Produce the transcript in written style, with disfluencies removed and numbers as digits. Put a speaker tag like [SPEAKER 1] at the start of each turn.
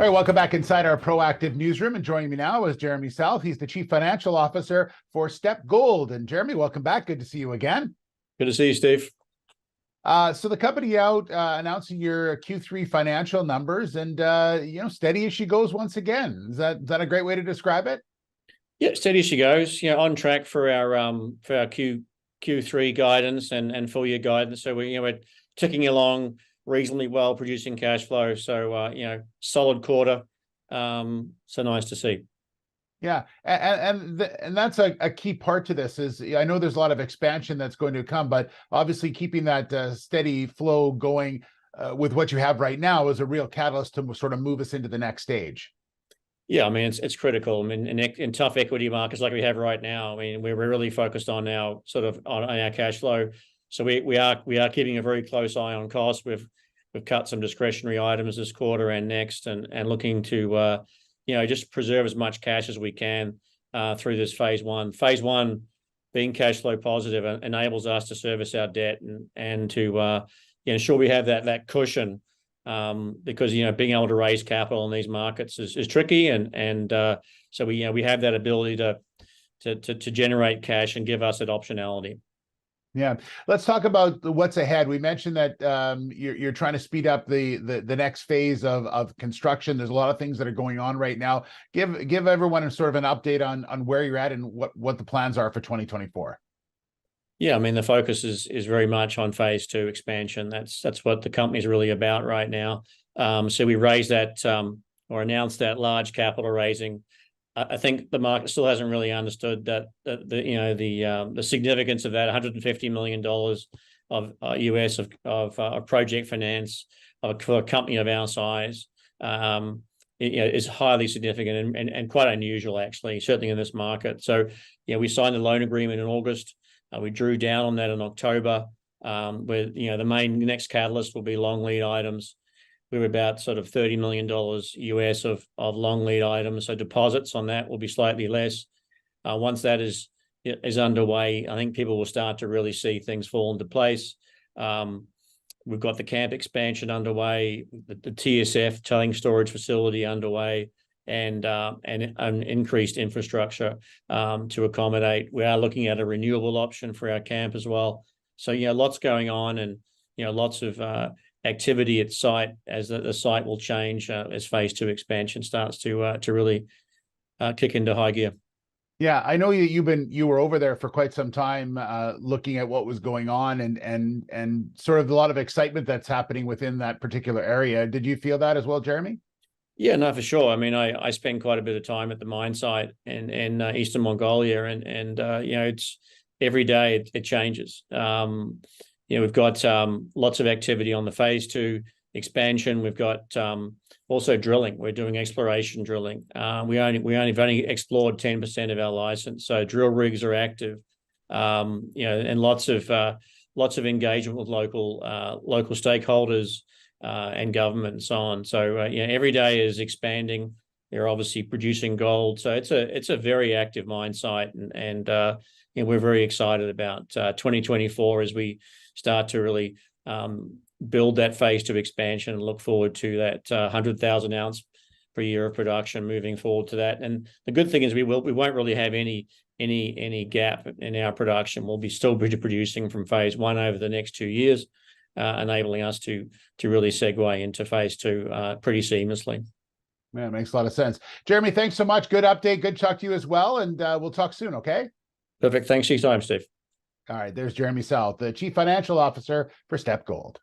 [SPEAKER 1] All right, welcome back inside our proactive newsroom. And joining me now is Jeremy South. He's the Chief Financial Officer for Steppe Gold. And Jeremy, welcome back. Good to see you again.
[SPEAKER 2] Good to see you, Steve.
[SPEAKER 1] So the company out announcing your Q3 financial numbers, and steady as she goes once again. Is that a great way to describe it?
[SPEAKER 2] Yeah, steady as she goes. On track for our Q3 guidance and full year guidance. So we're ticking along reasonably well, producing cash flow. So solid quarter. So nice to see.
[SPEAKER 1] Yeah, and that's a key part to this. Is I know there's a lot of expansion that's going to come, but obviously keeping that steady flow going with what you have right now is a real catalyst to sort of move us into the next stage.
[SPEAKER 2] Yeah, I mean it's critical. I mean in tough equity markets like we have right now, I mean we're really focused on our on our cash flow. So we are keeping a very close eye on costs. We've cut some discretionary items this quarter and next, and looking to just preserve as much cash as we can through this phase one. Phase one being cash flow positive enables us to service our debt and to ensure we have that cushion, because being able to raise capital in these markets is tricky, and so we have that ability to generate cash and give us that optionality.
[SPEAKER 1] Yeah, let's talk about what's ahead. We mentioned that you're trying to speed up the next phase of construction. There's a lot of things that are going on right now. Give everyone a sort of an update on where you're at and what the plans are for 2024.
[SPEAKER 2] Yeah, I mean the focus is very much on phase two expansion. That's what the company's really about right now. So we raised that or announced that large capital raising. I think the market still hasn't really understood that the significance of that $150 million of US of project finance for a company of our size is highly significant and quite unusual, actually, certainly in this market. So we signed a loan agreement in August. We drew down on that in October. Where the main next catalyst will be long lead items. We were about sort of $30 million US of long lead items. So deposits on that will be slightly less. Once that is underway, I think people will start to really see things fall into place. We've got the camp expansion underway, the TSF tailing storage facility underway, and an increased infrastructure to accommodate. We are looking at a renewable option for our camp as well. So lots going on, and lots of activity at site as the site will change as phase two expansion starts to really kick into high gear.
[SPEAKER 1] Yeah, I know you were over there for quite some time, looking at what was going on and sort of a lot of excitement that's happening within that particular area. Did you feel that as well, Jeremy?
[SPEAKER 2] Yeah, no, for sure. I mean, I spend quite a bit of time at the mine site in Eastern Mongolia, and it's every day it changes. We've got lots of activity on the phase two expansion. We've got also drilling. We're doing exploration drilling. We've only explored 10% of our license, so drill rigs are active. And lots of engagement with local stakeholders and government and so on. So every day is expanding. They're obviously producing gold, so it's a very active mine site, and we're very excited about 2024 as we start to really build that phase two expansion and look forward to that 100,000 ounce per year of production moving forward to that. And the good thing is we won't really have any gap in our production. We'll be still producing from phase one over the next 2 years, enabling us to really segue into phase two pretty seamlessly.
[SPEAKER 1] Man, it makes a lot of sense. Jeremy, thanks so much. Good update. Good to talk to you as well. And we'll talk soon, okay?
[SPEAKER 2] Perfect. Thanks for your time, Steve.
[SPEAKER 1] All right, there's Jeremy South, the Chief Financial Officer for Steppe Gold.